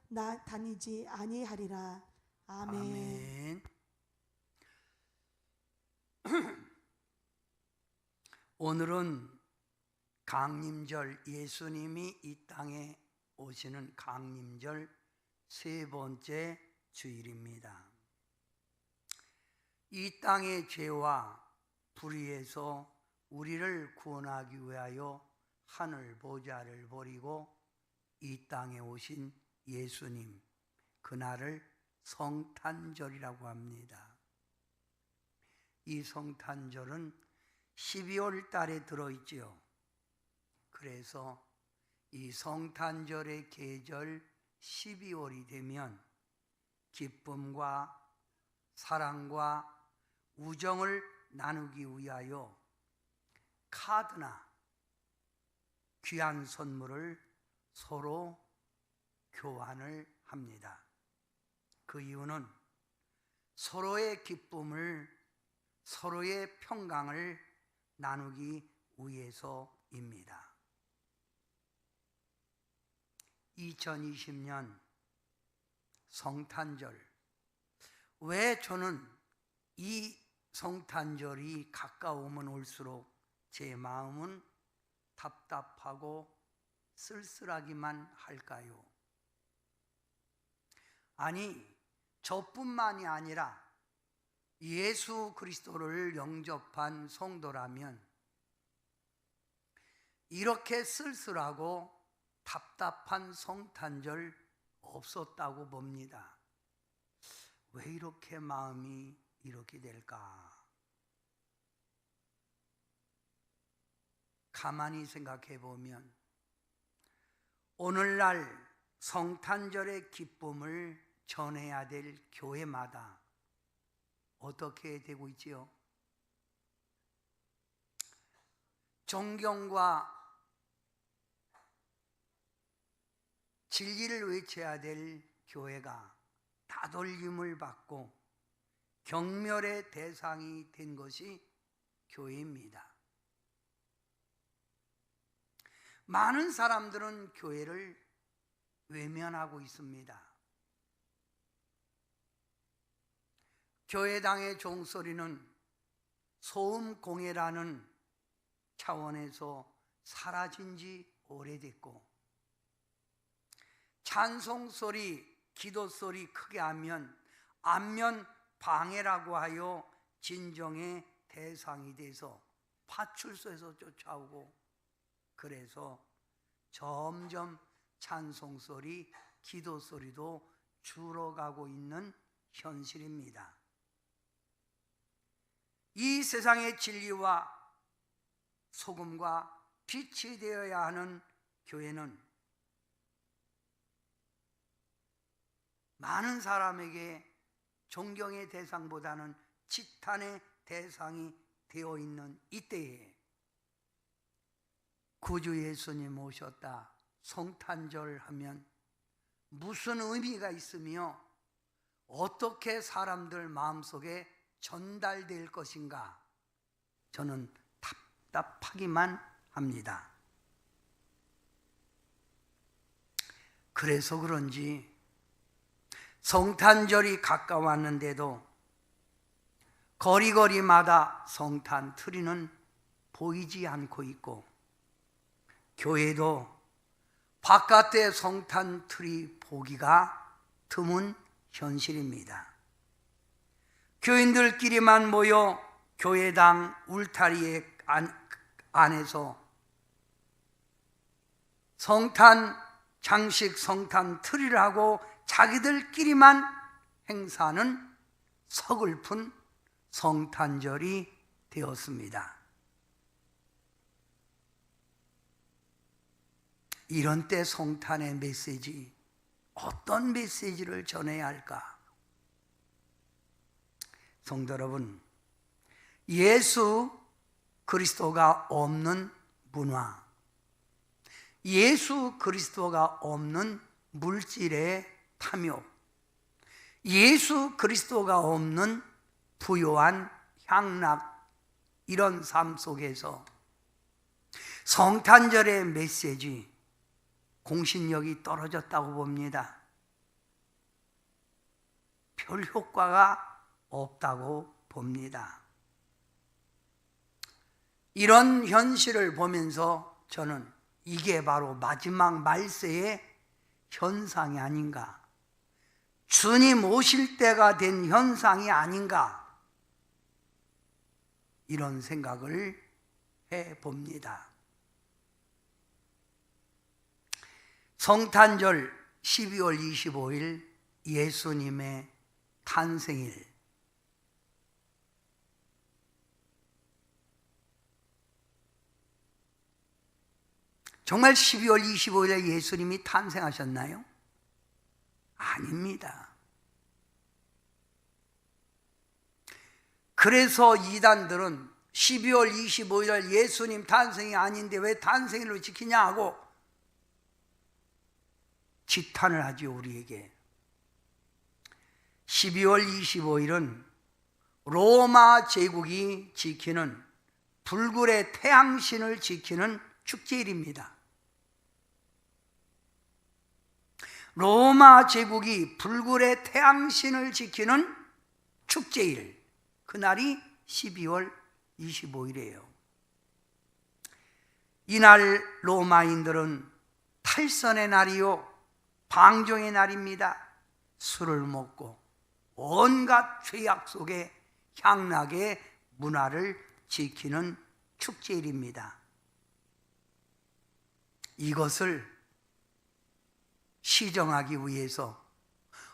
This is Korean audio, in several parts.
나 다니지 아니하리라. 아멘. 아멘. 오늘은 강림절, 예수님이 이 땅에 오시는 강림절 세 번째 주일입니다. 이 땅의 죄와 불의에서 우리를 구원하기 위하여 하늘 보좌를 버리고 이 땅에 오신 예수님, 그날을 성탄절이라고 합니다. 이 성탄절은 12월 달에 들어있지요. 그래서 이 성탄절의 계절 12월이 되면 기쁨과 사랑과 우정을 나누기 위하여 카드나 귀한 선물을 서로 교환을 합니다. 그 이유는 서로의 기쁨을, 서로의 평강을 나누기 위해서입니다. 2020년 성탄절, 왜 저는 이 성탄절이 가까우면 올수록 제 마음은 답답하고 쓸쓸하기만 할까요? 아니, 저뿐만이 아니라 예수 그리스도를 영접한 성도라면 이렇게 쓸쓸하고 답답한 성탄절 없었다고 봅니다. 왜 이렇게 마음이 이렇게 될까? 가만히 생각해 보면 오늘날 성탄절의 기쁨을 전해야 될 교회마다 어떻게 되고 있지요? 존경과 진리를 외쳐야 될 교회가 따돌림을 받고 경멸의 대상이 된 것이 교회입니다. 많은 사람들은 교회를 외면하고 있습니다. 교회당의 종소리는 소음공해라는 차원에서 사라진 지 오래됐고, 찬송소리, 기도소리 크게 하면 안면 방해라고 하여 진정의 대상이 돼서 파출소에서 쫓아오고, 그래서 점점 찬송소리, 기도소리도 줄어가고 있는 현실입니다. 이 세상의 진리와 소금과 빛이 되어야 하는 교회는 많은 사람에게 존경의 대상보다는 지탄의 대상이 되어 있는 이때에 구주 예수님 오셨다, 성탄절 하면 무슨 의미가 있으며 어떻게 사람들 마음속에 전달될 것인가, 저는 답답하기만 합니다. 그래서 그런지 성탄절이 가까웠는데도 거리거리마다 성탄 트리는 보이지 않고 있고, 교회도 바깥에 성탄 트리 보기가 드문 현실입니다. 교인들끼리만 모여 교회당 울타리 안에서 성탄 장식, 성탄 트리를 하고 자기들끼리만 행사하는 서글픈 성탄절이 되었습니다. 이런 때 성탄의 메시지, 어떤 메시지를 전해야 할까? 성도 여러분, 예수 그리스도가 없는 문화, 예수 그리스도가 없는 물질의 탐욕, 예수 그리스도가 없는 부요한 향락, 이런 삶 속에서 성탄절의 메시지, 공신력이 떨어졌다고 봅니다. 별 효과가 없다고 봅니다. 이런 현실을 보면서 저는 이게 바로 마지막 말세의 현상이 아닌가, 주님 오실 때가 된 현상이 아닌가, 이런 생각을 해봅니다. 성탄절 12월 25일 예수님의 탄생일, 정말 12월 25일에 예수님이 탄생하셨나요? 아닙니다. 그래서 이단들은 12월 25일 예수님 탄생이 아닌데 왜 탄생일로 지키냐 하고 지탄을 하죠, 우리에게. 12월 25일은 로마 제국이 지키는 불굴의 태양신을 지키는 축제일입니다. 로마 제국이 불굴의 태양신을 지키는 축제일, 그날이 12월 25일이에요. 이날 로마인들은 탈선의 날이요 방종의 날입니다. 술을 먹고 온갖 죄악 속에 향락의 문화를 지키는 축제일입니다. 이것을 시정하기 위해서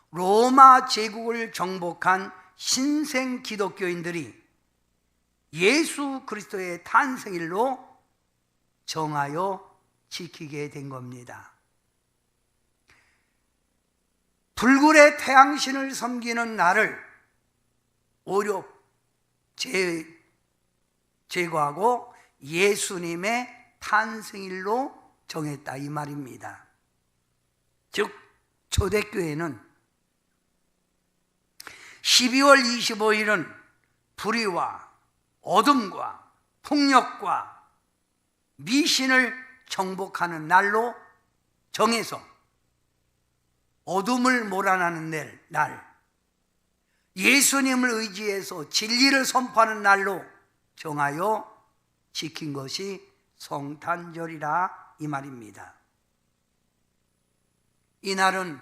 로마 제국을 정복한 신생 기독교인들이 예수 그리스도의 탄생일로 정하여 지키게 된 겁니다. 불굴의 태양신을 섬기는 날을 오히려 제거하고 예수님의 탄생일로 정했다, 이 말입니다. 즉 초대교회는 12월 25일은 불의와 어둠과 폭력과 미신을 정복하는 날로 정해서 어둠을 몰아내는 날, 예수님을 의지해서 진리를 선포하는 날로 정하여 지킨 것이 성탄절이라 이 말입니다. 이날은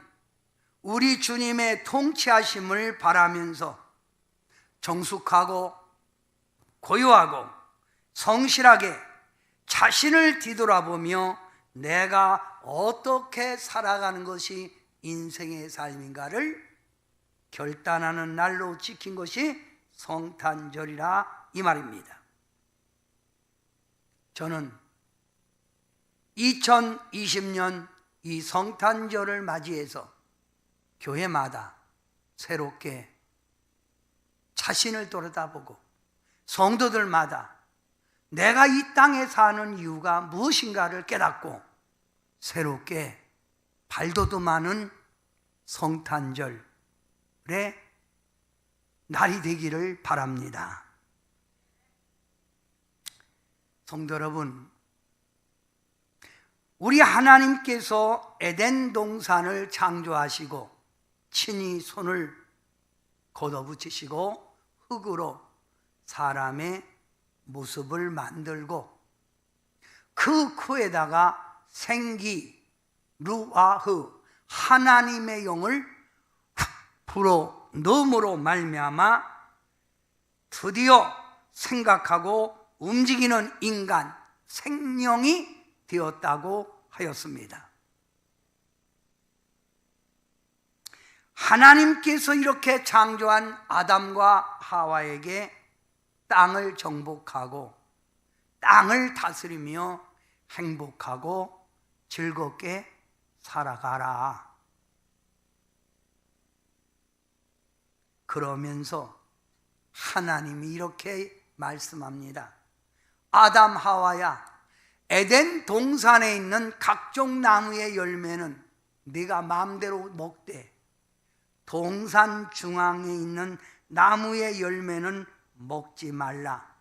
우리 주님의 통치하심을 바라면서 정숙하고 고요하고 성실하게 자신을 뒤돌아보며 내가 어떻게 살아가는 것이 인생의 삶인가를 결단하는 날로 지킨 것이 성탄절이라 이 말입니다. 저는 2020년 이 성탄절을 맞이해서 교회마다 새롭게 자신을 돌아다보고 성도들마다 내가 이 땅에 사는 이유가 무엇인가를 깨닫고 새롭게 발돋움하는 성탄절의 날이 되기를 바랍니다. 성도 여러분, 우리 하나님께서 에덴 동산을 창조하시고 친히 손을 걷어붙이시고 흙으로 사람의 모습을 만들고 그 코에다가 생기 루아흐 하나님의 영을 불어 넣음으로 말미암아 드디어 생각하고 움직이는 인간 생명이 되었다고 하였습니다. 하나님께서 이렇게 창조한 아담과 하와에게 땅을 정복하고 땅을 다스리며 행복하고 즐겁게 살아가라. 그러면서 하나님이 이렇게 말씀합니다. 아담 하와야, 에덴 동산에 있는 각종 나무의 열매는 네가 마음대로 먹되 동산 중앙에 있는 나무의 열매는 먹지 말라.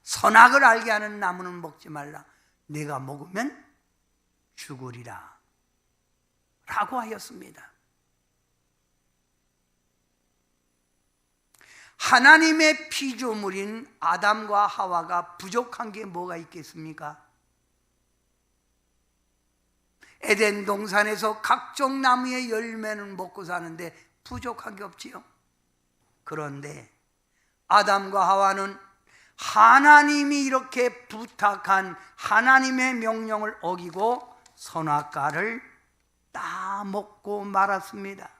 선악을 알게 하는 나무는 먹지 말라. 네가 먹으면 죽으리라 라고 하였습니다. 하나님의 피조물인 아담과 하와가 부족한 게 뭐가 있겠습니까? 에덴 동산에서 각종 나무의 열매는 먹고 사는데 부족한 게 없지요. 그런데 아담과 하와는 하나님이 이렇게 부탁한 하나님의 명령을 어기고 선악과를 따먹고 말았습니다.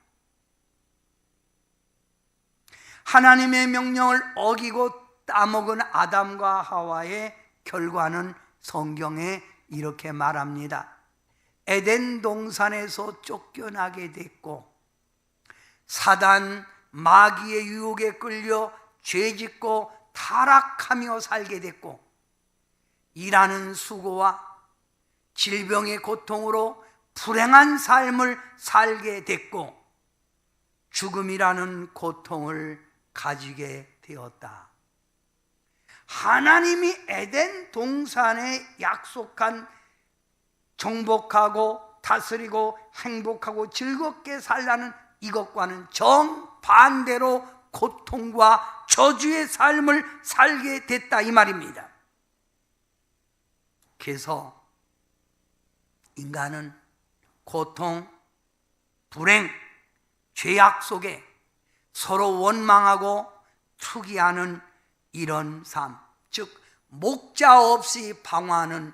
하나님의 명령을 어기고 따먹은 아담과 하와의 결과는 성경에 이렇게 말합니다. 에덴 동산에서 쫓겨나게 됐고 사단 마귀의 유혹에 끌려 죄짓고 타락하며 살게 됐고 일하는 수고와 질병의 고통으로 불행한 삶을 살게 됐고 죽음이라는 고통을 가지게 되었다. 하나님이 에덴 동산에 약속한 정복하고 다스리고 행복하고 즐겁게 살라는 이것과는 정반대로 고통과 저주의 삶을 살게 됐다 이 말입니다. 그래서 인간은 고통, 불행, 죄악 속에 서로 원망하고 투기하는 이런 삶, 즉 목자 없이 방황하는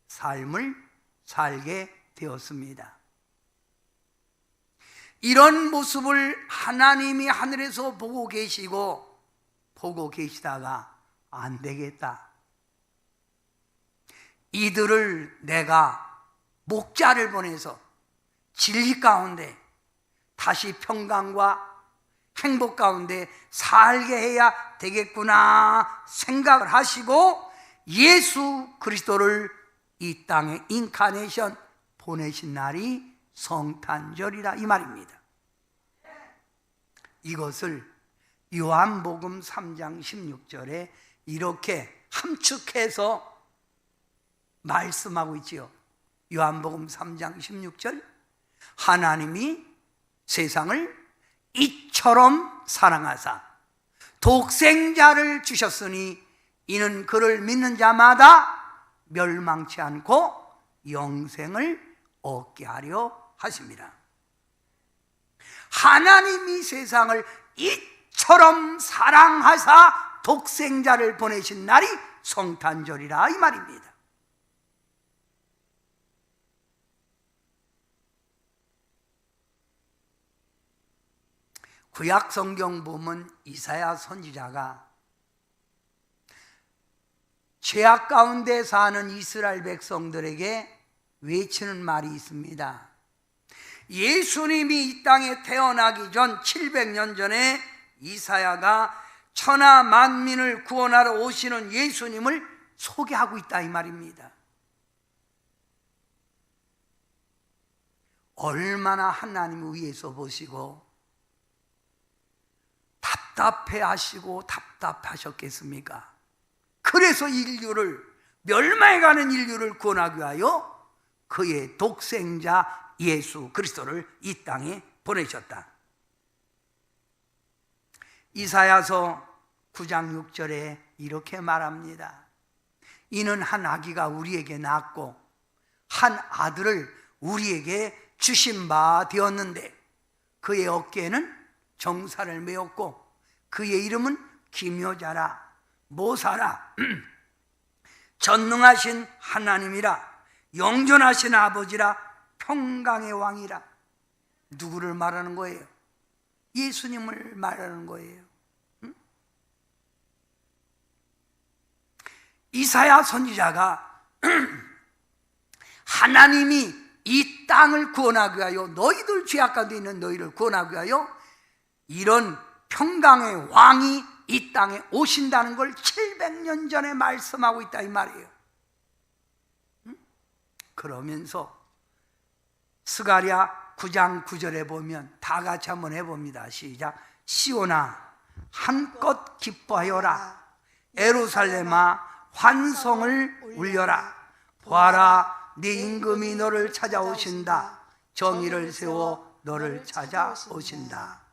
삶을 살게 되었습니다. 이런 모습을 하나님이 하늘에서 보고 계시다가 안 되겠다. 이들을 내가 목자를 보내서 진리 가운데 다시 평강과 행복 가운데 살게 해야 되겠구나 생각을 하시고 예수 그리스도를 이 땅에 인카네이션 보내신 날이 성탄절이라 이 말입니다. 이것을 요한복음 3장 16절에 이렇게 함축해서 말씀하고 있지요. 요한복음 3장 16절 하나님이 세상을 이처럼 사랑하사 독생자를 주셨으니 이는 그를 믿는 자마다 멸망치 않고 영생을 얻게 하려 하십니다. 하나님이 세상을 이처럼 사랑하사 독생자를 보내신 날이 성탄절이라 이 말입니다. 구약 성경 보면 이사야 선지자가 죄악 가운데 사는 이스라엘 백성들에게 외치는 말이 있습니다. 예수님이 이 땅에 태어나기 전 700년 전에 이사야가 천하 만민을 구원하러 오시는 예수님을 소개하고 있다 이 말입니다. 얼마나 하나님을 위해서 보시고 답답해하시고 답답하셨겠습니까? 그래서 인류를 멸망해가는 인류를 구원하기 위하여 그의 독생자 예수 그리스도를 이 땅에 보내셨다. 이사야서 9장 6절에 이렇게 말합니다. 이는 한 아기가 우리에게 낳았고 한 아들을 우리에게 주신 바 되었는데 그의 어깨에는 정사를 메었고 그의 이름은 기묘자라 모사라 전능하신 하나님이라 영존하신 아버지라 평강의 왕이라. 누구를 말하는 거예요? 예수님을 말하는 거예요. 이사야 선지자가 하나님이 이 땅을 구원하기 위하여 너희들 죄악 가운데 있는 너희를 구원하기 위하여 이런 평강의 왕이 이 땅에 오신다는 걸 700년 전에 말씀하고 있다 이 말이에요. 그러면서 스가랴 9장 9절에 보면 다 같이 한번 해봅니다. 시작. 시온아 한껏 기뻐하여라. 에루살렘아 환성을 울려라. 보아라 네 임금이 너를 찾아오신다. 정의를 세워 너를 찾아오신다.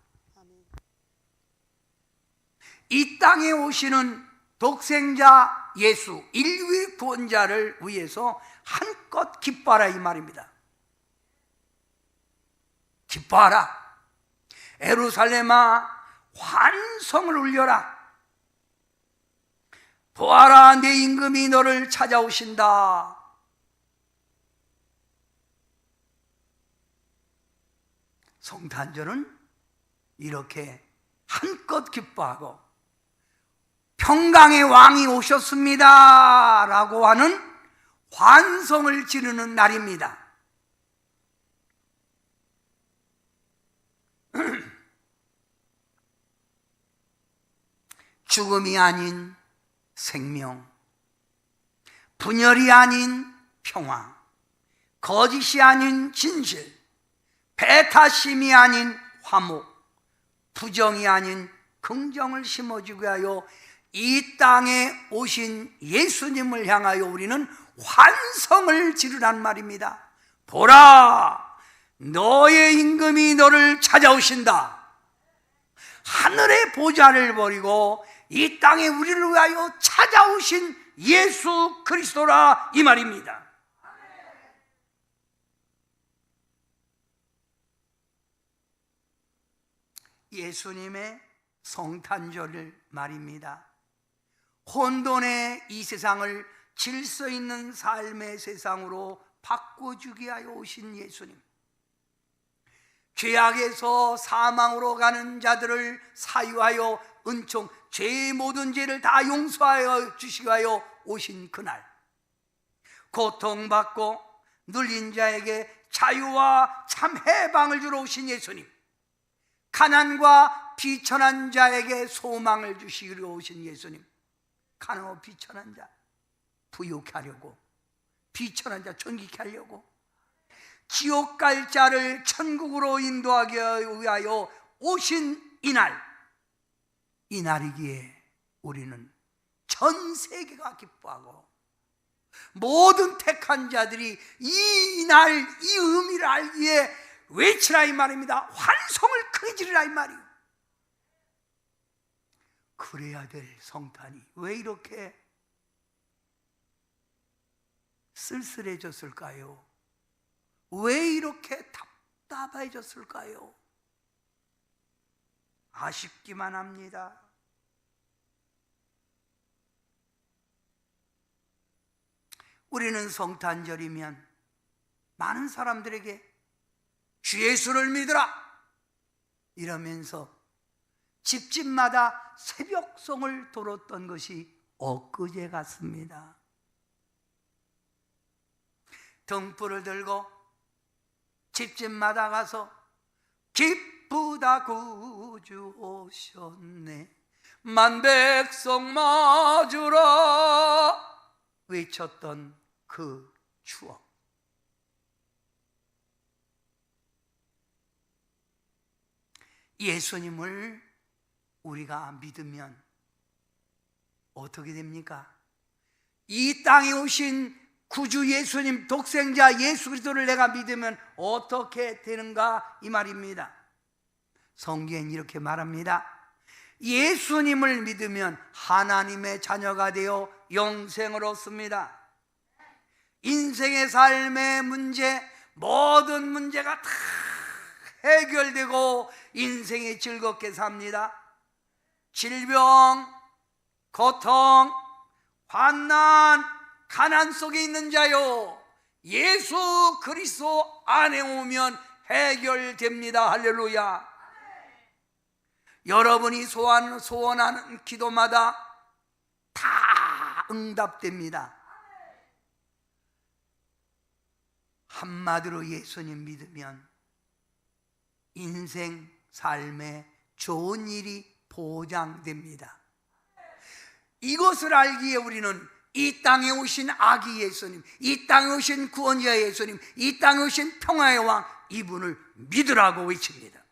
이 땅에 오시는 독생자 예수, 인류의 구원자를 위해서 한껏 기뻐하라 이 말입니다. 기뻐하라. 예루살렘아 환성을 울려라. 보아라, 내 임금이 너를 찾아오신다. 성탄절은 이렇게 한껏 기뻐하고 평강의 왕이 오셨습니다 라고 하는 환성을 지르는 날입니다. 죽음이 아닌 생명, 분열이 아닌 평화, 거짓이 아닌 진실, 배타심이 아닌 화목, 부정이 아닌 긍정을 심어주기 위하여 이 땅에 오신 예수님을 향하여 우리는 환성을 지르란 말입니다. 보라, 너의 임금이 너를 찾아오신다. 하늘의 보좌를 버리고 이 땅에 우리를 위하여 찾아오신 예수 그리스도라 이 말입니다. 예수님의 성탄절 말입니다. 혼돈의 이 세상을 질서 있는 삶의 세상으로 바꿔주기 위하여 오신 예수님, 죄악에서 사망으로 가는 자들을 사유하여 은총, 죄의 모든 죄를 다 용서하여 주시기 위하여 오신 그날, 고통받고 눌린 자에게 자유와 참 해방을 주러 오신 예수님, 가난과 비천한 자에게 소망을 주시기로 오신 예수님, 가난하고 비천한 자 부유케 하려고, 비천한 자 존귀케 하려고, 지옥 갈 자를 천국으로 인도하기 위하여 오신 이날이기에 우리는 전 세계가 기뻐하고 모든 택한 자들이 이날 이 의미를 알기에 외치라 이 말입니다. 환성을 크게 지르라 이 말이에요. 그래야 될 성탄이 왜 이렇게 쓸쓸해졌을까요? 왜 이렇게 답답해졌을까요? 아쉽기만 합니다. 우리는 성탄절이면 많은 사람들에게 주 예수를 믿으라 이러면서 집집마다 새벽송을 돌았던 것이 엊그제 같습니다. 등불을 들고 집집마다 가서 기쁘다 구주 오셨네 만백성 맞으라 외쳤던 그 추억, 예수님을 우리가 믿으면 어떻게 됩니까? 이 땅에 오신 구주 예수님, 독생자 예수 그리스도를 내가 믿으면 어떻게 되는가 이 말입니다. 성경은 이렇게 말합니다. 예수님을 믿으면 하나님의 자녀가 되어 영생을 얻습니다. 인생의 삶의 문제, 모든 문제가 다 해결되고 인생이 즐겁게 삽니다. 질병, 고통, 환난, 가난 속에 있는 자요, 예수 그리스도 안에 오면 해결됩니다. 할렐루야. 여러분이 소원하는 기도마다 다 응답됩니다. 한마디로 예수님 믿으면 인생 삶에 좋은 일이 보장됩니다. 이것을 알기에 우리는 이 땅에 오신 아기 예수님, 이 땅에 오신 구원자 예수님, 이 땅에 오신 평화의 왕, 이분을 믿으라고 외칩니다.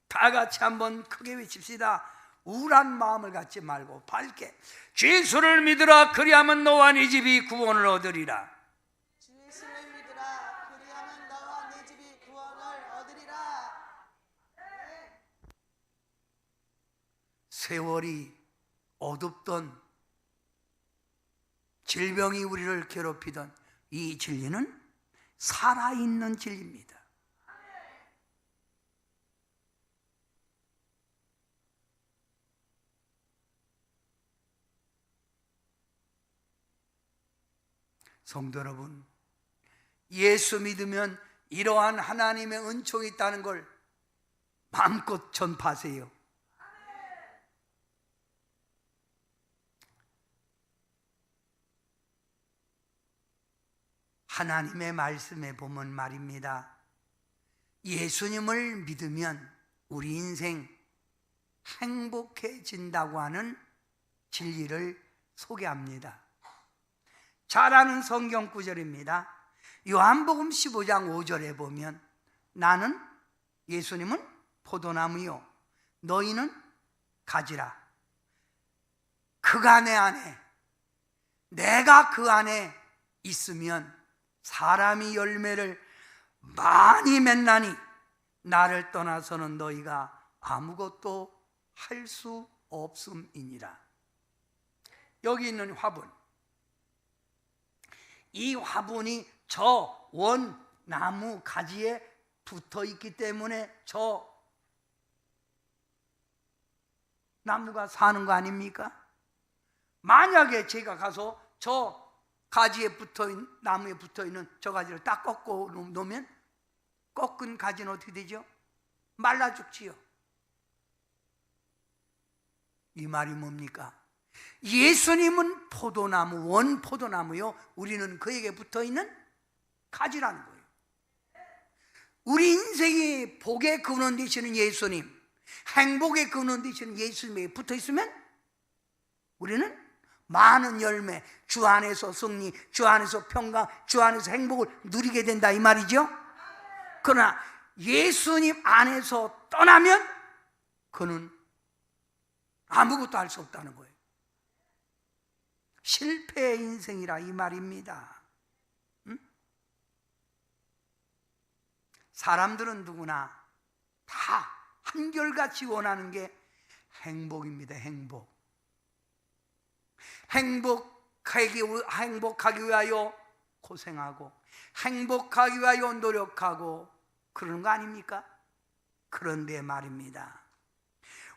다 같이 한번 크게 외칩시다. 우울한 마음을 갖지 말고 밝게, 주 예수를 믿으라 그리하면 너와 네 집이 구원을 얻으리라. 주 예수를 믿으라 그리하면 너와 네 집이 구원을 얻으리라. 세월이 어둡던 질병이 우리를 괴롭히던 이 진리는 살아있는 진리입니다. 성도 여러분, 예수 믿으면 이러한 하나님의 은총이 있다는 걸 마음껏 전파하세요. 하나님의 말씀에 보면 말입니다. 예수님을 믿으면 우리 인생 행복해진다고 하는 진리를 소개합니다. 잘 아는 성경 구절입니다. 요한복음 15장 5절에 보면 나는, 예수님은 포도나무요 너희는 가지라. 그가 내 안에, 내가 그 안에 있으면 사람이 열매를 많이 맺나니 나를 떠나서는 너희가 아무것도 할 수 없음이니라. 여기 있는 화분, 이 화분이 저 원나무 가지에 붙어 있기 때문에 저 나무가 사는 거 아닙니까? 만약에 제가 가서 저 가지에 붙어있는, 나무에 붙어있는 저 가지를 딱 꺾고 놓으면 꺾은 가지는 어떻게 되죠? 말라 죽지요. 이 말이 뭡니까? 예수님은 포도나무, 원포도나무요, 우리는 그에게 붙어있는 가지라는 거예요. 우리 인생이 복의 근원 되시는 예수님, 행복의 근원 되시는 예수님에게 붙어있으면 우리는 많은 열매, 주 안에서 승리, 주 안에서 평강, 주 안에서 행복을 누리게 된다, 이 말이죠. 그러나 예수님 안에서 떠나면 그는 아무것도 할 수 없다는 거예요. 실패의 인생이라 이 말입니다. 사람들은 누구나 다 한결같이 원하는 게 행복입니다. 행복하기 위하여 고생하고 행복하기 위하여 노력하고 그러는 거 아닙니까? 그런데 말입니다,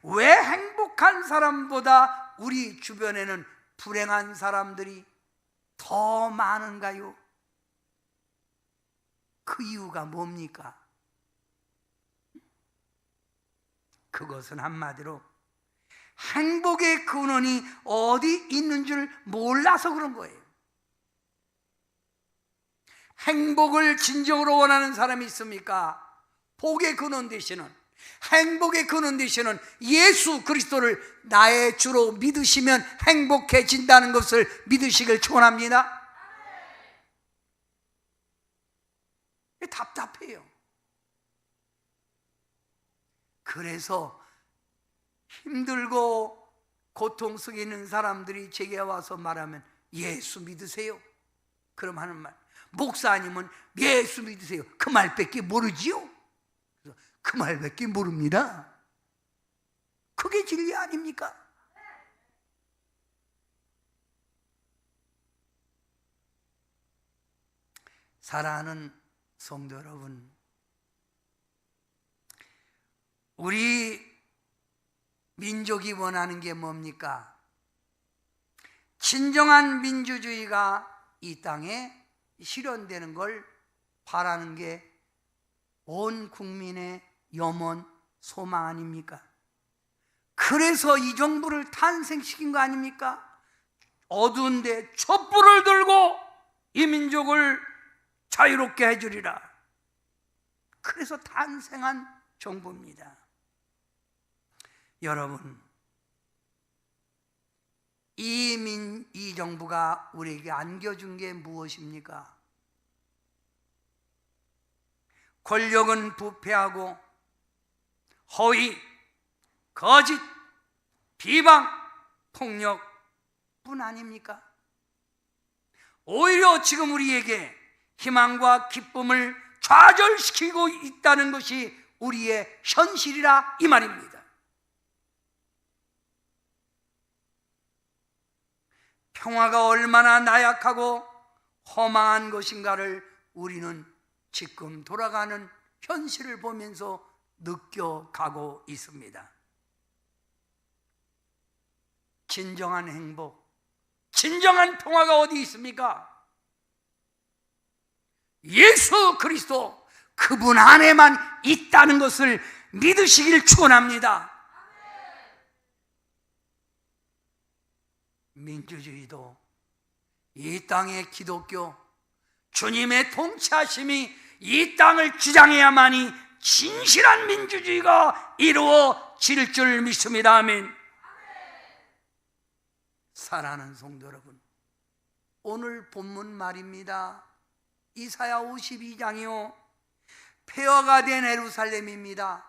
왜 행복한 사람보다 우리 주변에는 불행한 사람들이 더 많은가요? 그 이유가 뭡니까? 그것은 한마디로 행복의 근원이 어디 있는 줄 몰라서 그런 거예요. 행복을 진정으로 원하는 사람이 있습니까? 복의 근원 되시는, 행복의 근원 되시는 예수 그리스도를 나의 주로 믿으시면 행복해진다는 것을 믿으시길 축원합니다. 답답해요. 그래서 힘들고 고통 속에 있는 사람들이 제게 와서 말하면 예수 믿으세요? 그럼 하는 말, 목사님은 예수 믿으세요, 그 말밖에 모르지요? 그 말밖에 모릅니다. 그게 진리 아닙니까? 사랑하는 성도 여러분, 우리 민족이 원하는 게 뭡니까? 진정한 민주주의가 이 땅에 실현되는 걸 바라는 게 온 국민의 염원, 소망 아닙니까? 그래서 이 정부를 탄생시킨 거 아닙니까? 어두운데 촛불을 들고 이 민족을 자유롭게 해주리라. 그래서 탄생한 정부입니다. 여러분, 이 정부가 우리에게 안겨준 게 무엇입니까? 권력은 부패하고 허위, 거짓, 비방, 폭력뿐 아닙니까? 오히려 지금 우리에게 희망과 기쁨을 좌절시키고 있다는 것이 우리의 현실이라 이 말입니다. 평화가 얼마나 나약하고 허망한 것인가를 우리는 지금 돌아가는 현실을 보면서 느껴가고 있습니다. 진정한 행복, 진정한 평화가 어디 있습니까? 예수 그리스도 그분 안에만 있다는 것을 믿으시길 축원합니다. 민주주의도 이 땅의 기독교 주님의 통치하심이 이 땅을 주장해야만이 진실한 민주주의가 이루어질 줄 믿습니다. 아멘. 사랑하는 성도 여러분, 오늘 본문 말입니다. 이사야 52장이요 폐허가 된 예루살렘입니다.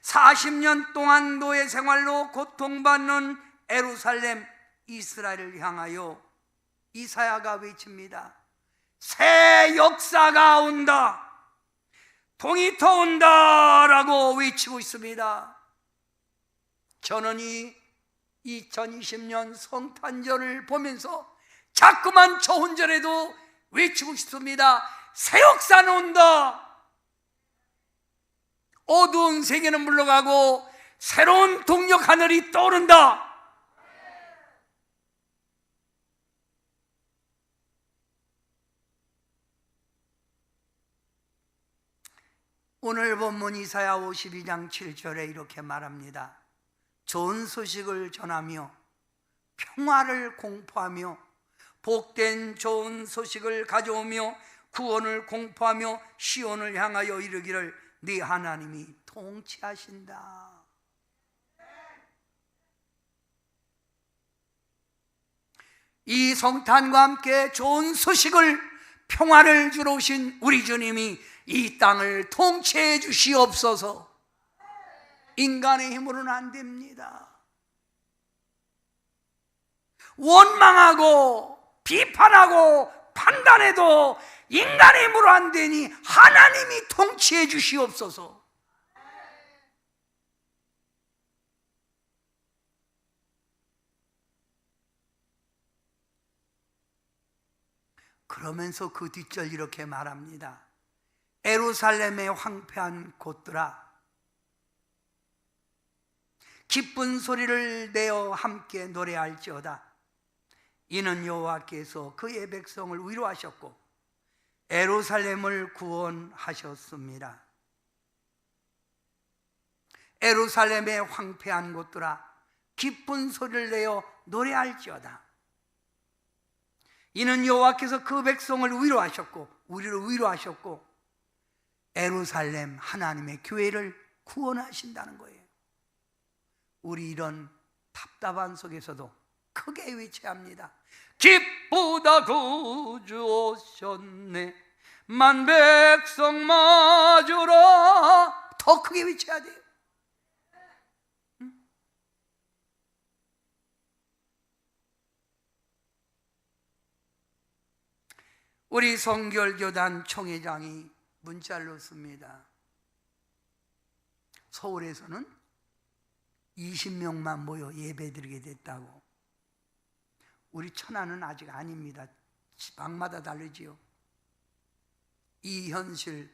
40년 동안 노예 생활로 고통받는 예루살렘 이스라엘을 향하여 이사야가 외칩니다. 새 역사가 온다, 동이 터온다 라고 외치고 있습니다. 저는 이 2020년 성탄절을 보면서 자꾸만 저 혼절에도 외치고 싶습니다. 새 역사는 온다. 어두운 세계는 물러가고 새로운 동력 하늘이 떠오른다. 오늘 본문 이사야 52장 7절에 이렇게 말합니다. 좋은 소식을 전하며 평화를 공포하며 복된 좋은 소식을 가져오며 구원을 공포하며 시온을 향하여 이르기를 네 하나님이 통치하신다. 이 성탄과 함께 좋은 소식을, 평화를 주러 오신 우리 주님이 이 땅을 통치해 주시옵소서. 인간의 힘으로는 안 됩니다. 원망하고 비판하고 판단해도 인간의 힘으로 안 되니 하나님이 통치해 주시옵소서. 그러면서 그 뒷절 이렇게 말합니다. 예루살렘의 황폐한 곳들아, 기쁜 소리를 내어 함께 노래할지어다. 이는 여호와께서 그의 백성을 위로하셨고 예루살렘을 구원하셨습니다. 예루살렘의 황폐한 곳들아, 기쁜 소리를 내어 노래할지어다. 이는 여호와께서 그 백성을 위로하셨고, 우리를 위로하셨고 예루살렘 하나님의 교회를 구원하신다는 거예요. 우리 이런 답답한 속에서도 크게 외쳐야 합니다. 기쁘다 구주 오셨네, 만 백성 맞으라. 더 크게 외쳐야 돼요. 우리 성결교단 총회장이 문자를 넣습니다. 서울에서는 20명만 모여 예배드리게 됐다고. 우리 천안은 아직 아닙니다. 지방마다 다르지요. 이 현실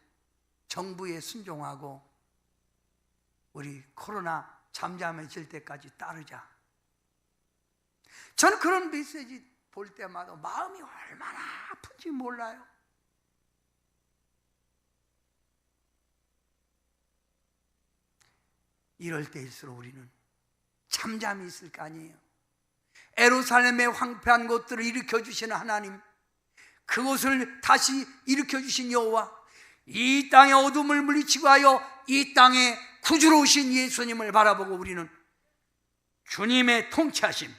정부에 순종하고 우리 코로나 잠잠해질 때까지 따르자. 저는 그런 메시지 볼 때마다 마음이 얼마나 아픈지 몰라요. 이럴 때일수록 우리는 잠잠히 있을 거 아니에요. 예루살렘의 황폐한 곳들을 일으켜주시는 하나님, 그곳을 다시 일으켜주신 여호와, 이 땅의 어둠을 물리치고 하여 이 땅에 구주로 오신 예수님을 바라보고 우리는 주님의 통치하심,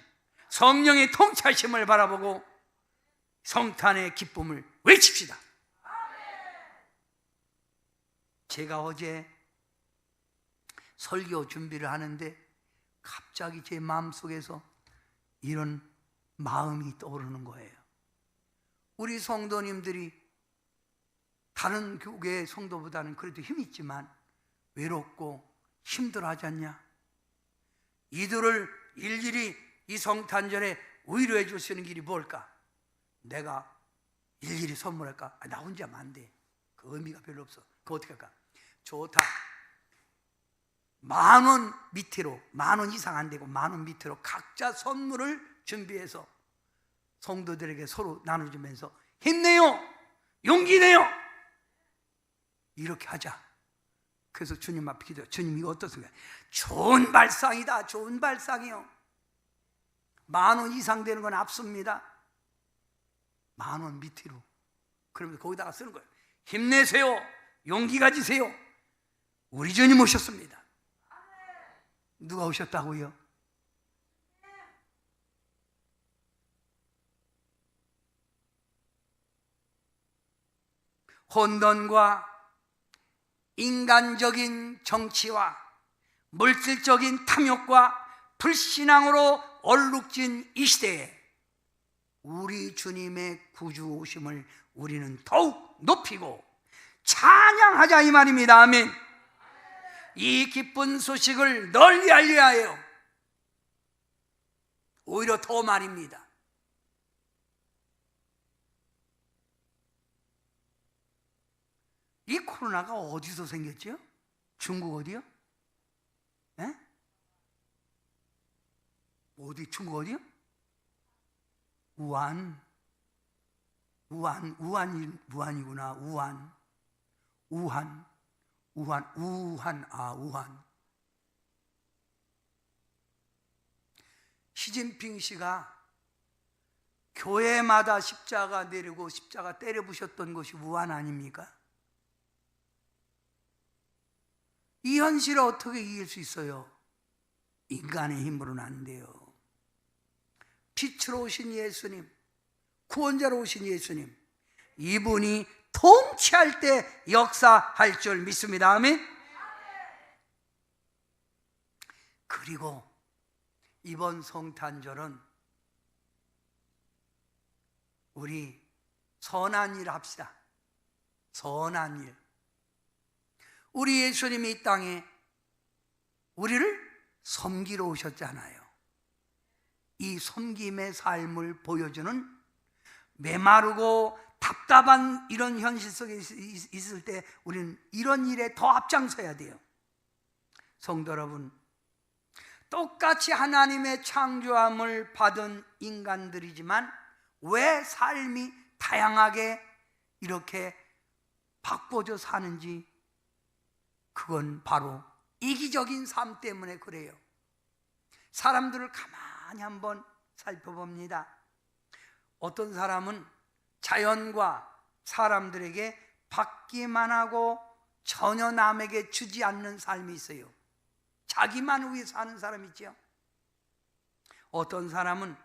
성령의 통치하심을 바라보고 성탄의 기쁨을 외칩시다. 제가 어제 설교 준비를 하는데 갑자기 제 마음속에서 이런 마음이 떠오르는 거예요. 우리 성도님들이 다른 교회의 성도보다는 그래도 힘이 있지만 외롭고 힘들어하지 않냐? 이들을 일일이 이 성탄절에 위로해 줄 수 있는 길이 뭘까? 내가 일일이 선물할까? 나 혼자면 안 돼. 그 의미가 별로 없어. 그거 어떻게 할까? 좋다. 10,000원 밑으로, 10,000원 이상 안 되고 10,000원 밑으로 각자 선물을 준비해서 성도들에게 서로 나눠주면서 힘내요, 용기 내요, 이렇게 하자. 그래서 주님 앞에 기도해. 주님, 이거 어떻습니까? 좋은 발상이다. 좋은 발상이요. 10,000원 이상 되는 건 앞섭니다. 10,000원 밑으로. 그러면서 거기다가 쓰는 거예요. 힘내세요, 용기 가지세요. 우리 주님 오셨습니다. 누가 오셨다고요? 혼돈과 인간적인 정치와 물질적인 탐욕과 불신앙으로 얼룩진 이 시대에 우리 주님의 구주 오심을 우리는 더욱 높이고 찬양하자, 이 말입니다. 아멘. 이 기쁜 소식을 널리 알려야 해요. 오히려 더 말입니다. 이 코로나가 어디서 생겼죠? 중국 어디요? 에? 어디, 중국 어디요? 우한이구나. 우한. 시진핑 씨가 교회마다 십자가 내리고 십자가 때려 부셨던 곳이 우한 아닙니까? 이 현실을 어떻게 이길 수 있어요? 인간의 힘으로는 안 돼요. 빛으로 오신 예수님, 구원자로 오신 예수님, 이분이 통치할 때 역사할 줄 믿습니다. 아멘. 그리고 이번 성탄절은 우리 선한 일 합시다. 선한 일. 우리 예수님이 이 땅에 우리를 섬기러 오셨잖아요. 이 섬김의 삶을 보여주는, 메마르고 답답한 이런 현실 속에 있을 때 우리는 이런 일에 더 앞장서야 돼요. 성도 여러분, 똑같이 하나님의 창조함을 받은 인간들이지만 왜 삶이 다양하게 이렇게 바꿔져 사는지, 그건 바로 이기적인 삶 때문에 그래요. 사람들을 가만히 한번 살펴봅니다. 어떤 사람은 자연과 사람들에게 받기만 하고 전혀 남에게 주지 않는 삶이 있어요. 자기만 위해 사는 사람이 있죠. 어떤 사람은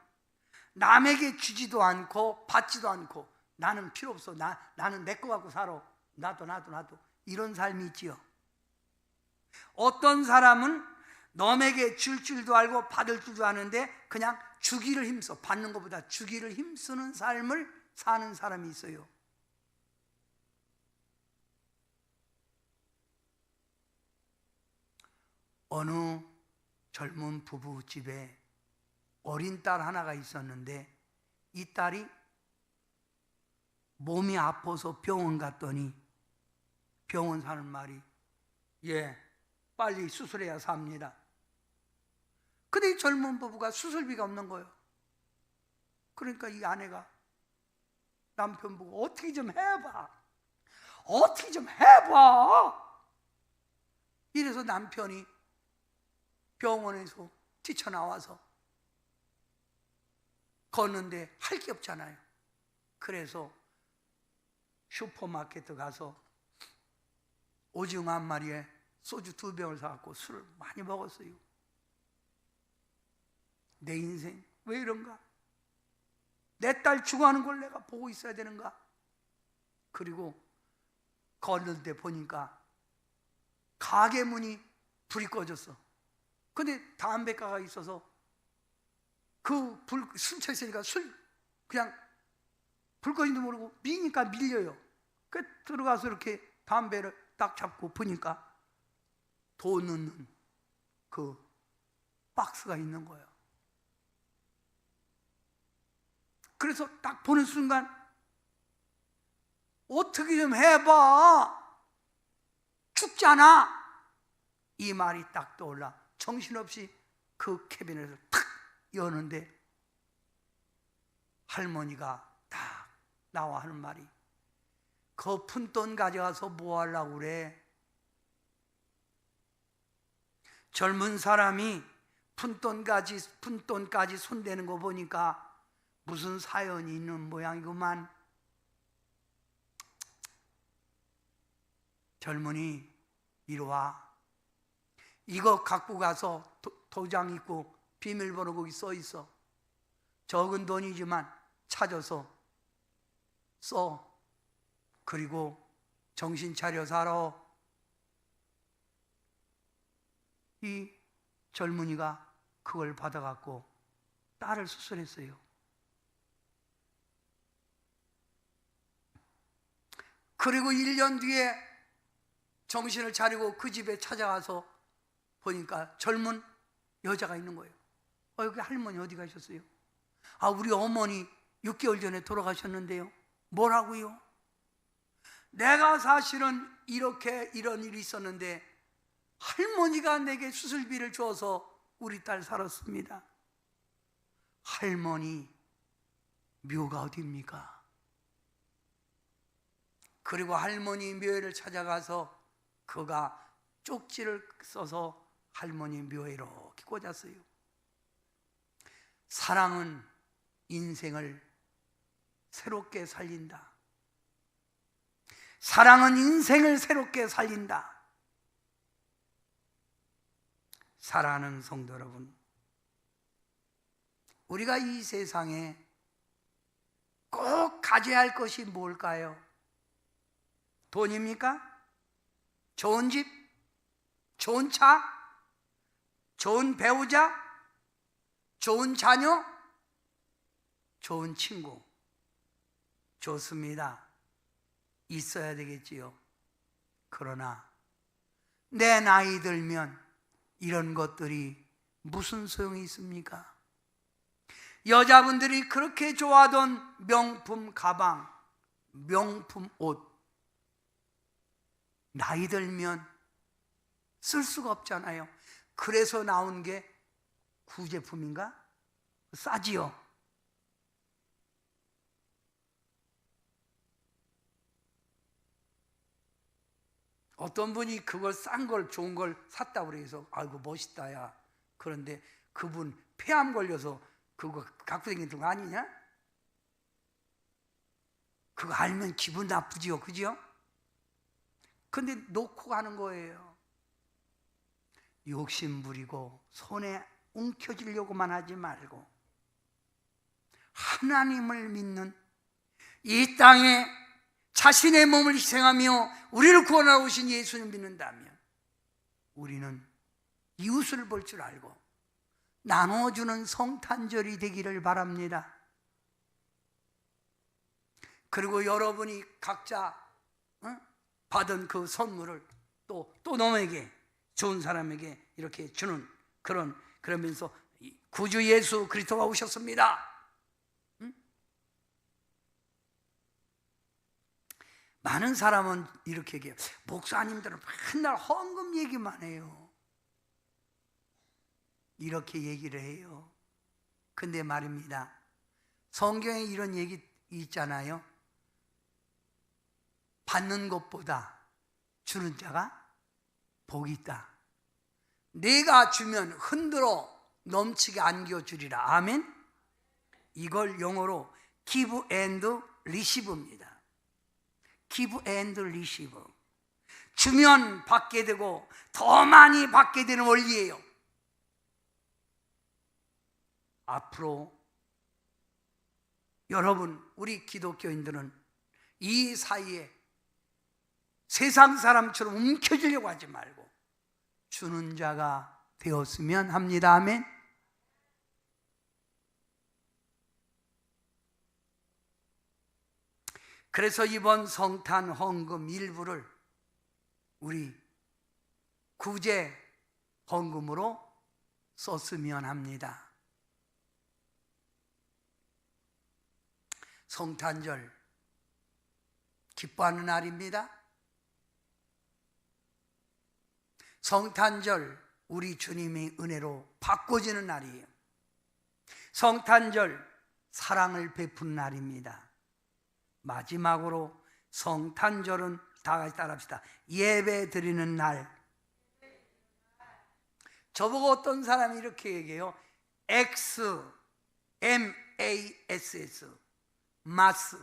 남에게 주지도 않고 받지도 않고, 나는 필요 없어, 나는 내 거 갖고 살아, 나도 이런 삶이 있지요. 어떤 사람은 남에게 줄 줄도 알고 받을 줄도 아는데 그냥 주기를 힘써, 받는 것보다 주기를 힘쓰는 삶을 사는 사람이 있어요. 어느 젊은 부부 집에 어린 딸 하나가 있었는데, 이 딸이 몸이 아파서 병원 갔더니 병원 사는 말이, 빨리 수술해야 삽니다. 근데 이 젊은 부부가 수술비가 없는 거예요. 그러니까 이 아내가 남편 보고 어떻게 좀 해봐, 이래서 남편이 병원에서 뛰쳐나와서 걷는데 할 게 없잖아요. 그래서 슈퍼마켓에 가서 오징어 한 마리에 소주 2병을 사갖고 술을 많이 먹었어요. 내 인생 왜 이런가? 내 딸 죽어가는 걸 내가 보고 있어야 되는가? 그리고 걷는데 보니까 가게 문이 불이 꺼졌어. 근데 담배가가 있어서 그 불 숨차 있으니까 그냥 불 꺼진도 모르고 미니까 밀려요. 그 들어가서 이렇게 담배를 딱 잡고 보니까 돈 넣는 그 박스가 있는 거예요. 그래서 딱 보는 순간 어떻게 좀 해봐, 죽잖아, 이 말이 딱 떠올라 정신없이 그 캐비넷을 탁 여는데 할머니가 딱 나와 하는 말이, 그 푼돈 가져가서 뭐 하려고 그래? 젊은 사람이 푼돈까지 손대는 거 보니까 무슨 사연이 있는 모양이구만. 젊은이, 이리 와. 이거 갖고 가서 도장 있고 비밀번호 거기 써 있어. 적은 돈이지만 찾아서 써. 그리고 정신 차려 살아. 이 젊은이가 그걸 받아갖고 딸을 수술했어요. 그리고 1년 뒤에 정신을 차리고 그 집에 찾아가서 보니까 젊은 여자가 있는 거예요. 여기 할머니 어디 가셨어요? 우리 어머니 6개월 전에 돌아가셨는데요. 뭐라고요? 내가 사실은 이런 일이 있었는데 할머니가 내게 수술비를 줘서 우리 딸 살았습니다. 할머니 묘가 어디입니까? 그리고 할머니 묘를 찾아가서 그가 쪽지를 써서 할머니 묘에 이렇게 꽂았어요. 사랑은 인생을 새롭게 살린다. 사랑은 인생을 새롭게 살린다. 사랑하는 성도 여러분, 우리가 이 세상에 꼭 가져야 할 것이 뭘까요? 돈입니까? 좋은 집? 좋은 차? 좋은 배우자? 좋은 자녀? 좋은 친구? 좋습니다. 있어야 되겠지요. 그러나 내 나이 들면 이런 것들이 무슨 소용이 있습니까? 여자분들이 그렇게 좋아하던 명품 가방, 명품 옷, 나이 들면 쓸 수가 없잖아요. 그래서 나온 게 구제품인가? 싸지요. 어떤 분이 그걸 싼 걸, 좋은 걸 샀다고 그래서 아이고 멋있다 야. 그런데 그분 폐암 걸려서 그거 갖고 다니는 거 아니냐? 그거 알면 기분 나쁘지요, 그죠? 근데 놓고 가는 거예요. 욕심 부리고 손에 움켜쥐려고만 하지 말고 하나님을 믿는, 이 땅에 자신의 몸을 희생하며 우리를 구원하러 오신 예수를 믿는다면 우리는 이웃을 볼 줄 알고 나눠주는 성탄절이 되기를 바랍니다. 그리고 여러분이 각자 받은 그 선물을 또 너에게, 좋은 사람에게 이렇게 주는 그러면서 구주 예수 그리스도가 오셨습니다. 많은 사람은 이렇게 얘기해요. 목사님들은 맨날 헌금 얘기만 해요. 이렇게 얘기를 해요. 근데 말입니다, 성경에 이런 얘기 있잖아요. 받는 것보다 주는 자가 복이 있다. 내가 주면 흔들어 넘치게 안겨주리라. 아멘. 이걸 영어로 give and receive입니다. give and receive. 주면 받게 되고 더 많이 받게 되는 원리예요. 앞으로 여러분, 우리 기독교인들은 이 사이에 세상 사람처럼 움켜쥐려고 하지 말고 주는 자가 되었으면 합니다. 아멘. 그래서 이번 성탄 헌금 일부를 우리 구제 헌금으로 썼으면 합니다. 성탄절 기뻐하는 날입니다. 성탄절 우리 주님이 은혜로 바꿔지는 날이에요. 성탄절 사랑을 베푸는 날입니다. 마지막으로 성탄절은 다 같이 따라합시다. 예배 드리는 날. 저보고 어떤 사람이 이렇게 얘기해요. XMASS 마스.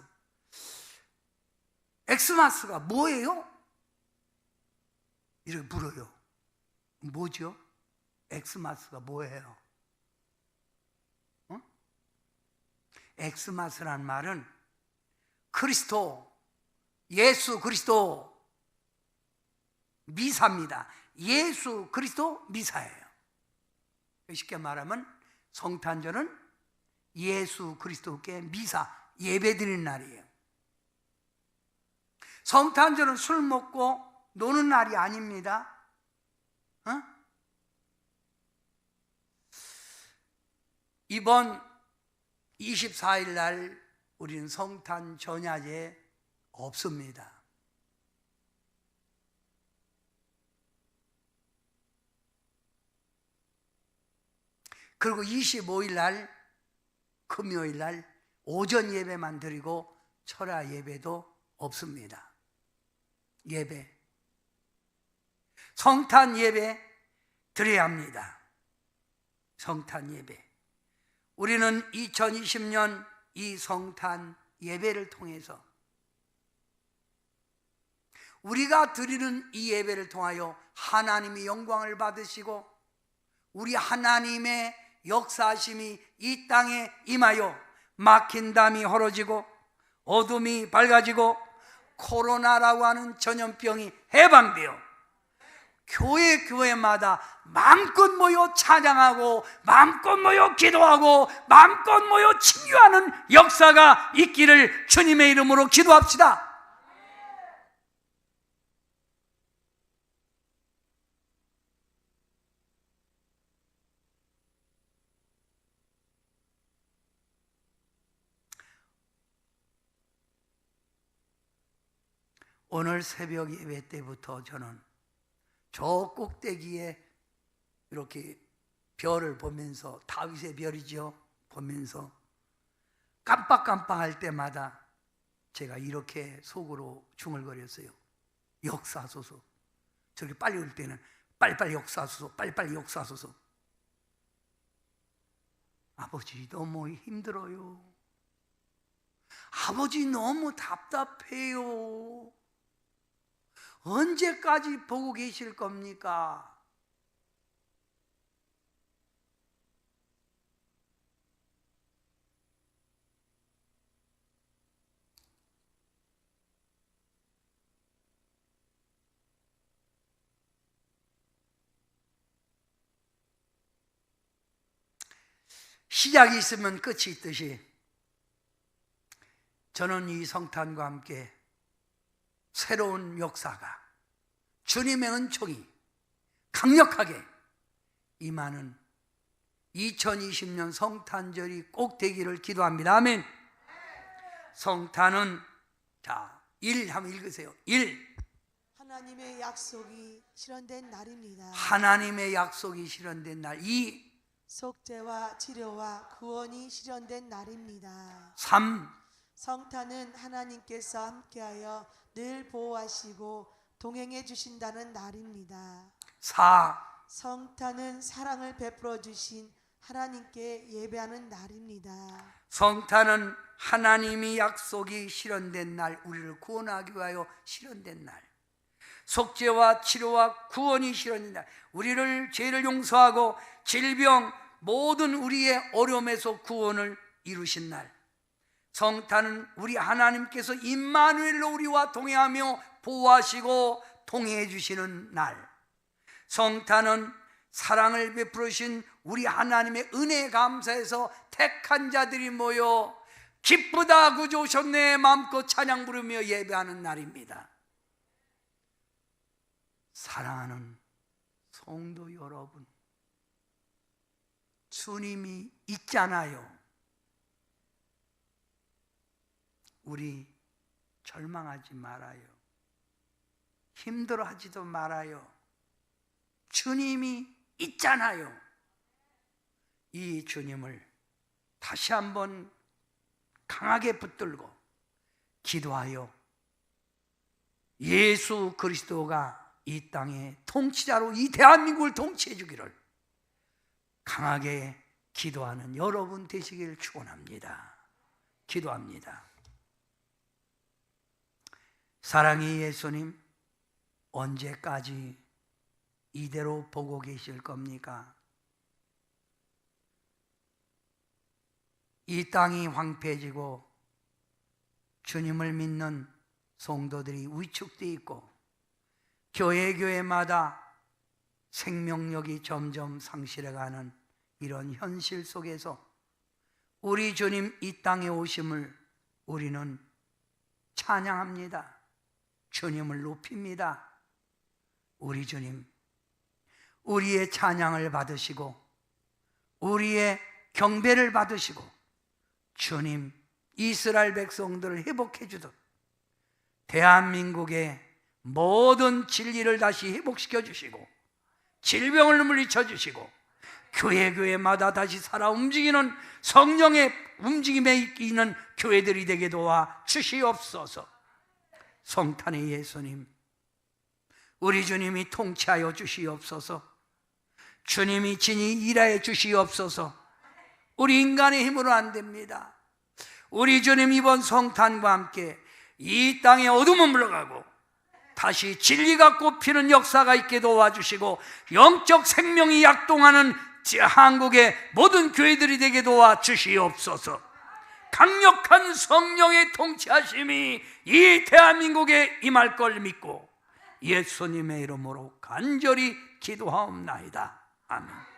엑스마스가 뭐예요? 이렇게 물어요. 뭐죠? 엑스마스가 뭐예요? 엑스마스란 말은 그리스도, 예수 그리스도 미사입니다. 예수 그리스도 미사예요. 쉽게 말하면 성탄절은 예수 그리스도께 미사, 예배드리는 날이에요. 성탄절은 술 먹고 노는 날이 아닙니다. 이번 24일 날 우리는 성탄 전야제 없습니다. 그리고 25일 날 금요일 날 오전 예배만 드리고 철야 예배도 없습니다. 예배, 성탄 예배 드려야 합니다. 성탄 예배. 우리는 2020년 이 성탄 예배를 통해서 우리가 드리는 이 예배를 통하여 하나님이 영광을 받으시고 우리 하나님의 역사하심이 이 땅에 임하여 막힌 담이 헐어지고 어둠이 밝아지고 코로나라고 하는 전염병이 해방되어 교회마다 마음껏 모여 찬양하고 마음껏 모여 기도하고 마음껏 모여 친교하는 역사가 있기를 주님의 이름으로 기도합시다. 오늘 새벽 예배 때부터 저는 저 꼭대기에 이렇게 별을 보면서, 다윗의 별이죠, 보면서 깜빡깜빡할 때마다 제가 이렇게 속으로 중얼거렸어요. 역사하소서. 저렇게 빨리 올 때는 빨리빨리 역사하소서, 빨리빨리 역사하소서. 아버지 너무 힘들어요. 아버지 너무 답답해요. 언제까지 보고 계실 겁니까? 시작이 있으면 끝이 있듯이 저는 이 성탄과 함께 새로운 역사가 주님의 은총이 강력하게 임하는 2020년 성탄절이 꼭 되기를 기도합니다. 아멘. 성탄은 자, 1 한번 읽으세요. 1. 하나님의 약속이 실현된 날입니다. 하나님의 약속이 실현된 날. 2. 속죄와 치료와 구원이 실현된 날입니다. 3. 성탄은 하나님께서 함께하여 늘 보호하시고 동행해 주신다는 날입니다. 4. 성탄은 사랑을 베풀어 주신 하나님께 예배하는 날입니다. 성탄은 하나님이 약속이 실현된 날, 우리를 구원하기 위하여 실현된 날. 속죄와 치료와 구원이 실현된 날, 우리를 죄를 용서하고 질병 모든 우리의 어려움에서 구원을 이루신 날. 성탄은 우리 하나님께서 임마누엘로 우리와 동행하며 보호하시고 동행해 주시는 날. 성탄은 사랑을 베푸신 우리 하나님의 은혜에 감사해서 택한 자들이 모여 기쁘다 구주 오셨네 마음껏 찬양 부르며 예배하는 날입니다. 사랑하는 성도 여러분, 주님이 있잖아요. 우리 절망하지 말아요. 힘들어하지도 말아요. 주님이 있잖아요. 이 주님을 다시 한번 강하게 붙들고 기도하여 예수 그리스도가 이 땅의 통치자로 이 대한민국을 통치해 주기를 강하게 기도하는 여러분 되시길 축원합니다. 기도합니다. 사랑의 예수님, 언제까지 이대로 보고 계실 겁니까? 이 땅이 황폐해지고 주님을 믿는 성도들이 위축되어 있고 교회마다 생명력이 점점 상실해가는 이런 현실 속에서 우리 주님 이 땅에 오심을 우리는 찬양합니다. 주님을 높입니다. 우리 주님, 우리의 찬양을 받으시고 우리의 경배를 받으시고 주님 이스라엘 백성들을 회복해 주듯 대한민국의 모든 진리를 다시 회복시켜 주시고 질병을 물리쳐 주시고 교회마다 다시 살아 움직이는 성령의 움직임에 있는 교회들이 되게 도와 주시옵소서. 성탄의 예수님, 우리 주님이 통치하여 주시옵소서. 주님이 진히 일하여 주시옵소서. 우리 인간의 힘으로 안 됩니다. 우리 주님 이번 성탄과 함께 이 땅의 어둠은 물러가고 다시 진리가 꽃피는 역사가 있게 도와주시고 영적 생명이 약동하는 한국의 모든 교회들이 되게 도와주시옵소서. 강력한 성령의 통치하심이 이 대한민국에 임할 걸 믿고 예수님의 이름으로 간절히 기도하옵나이다. 아멘.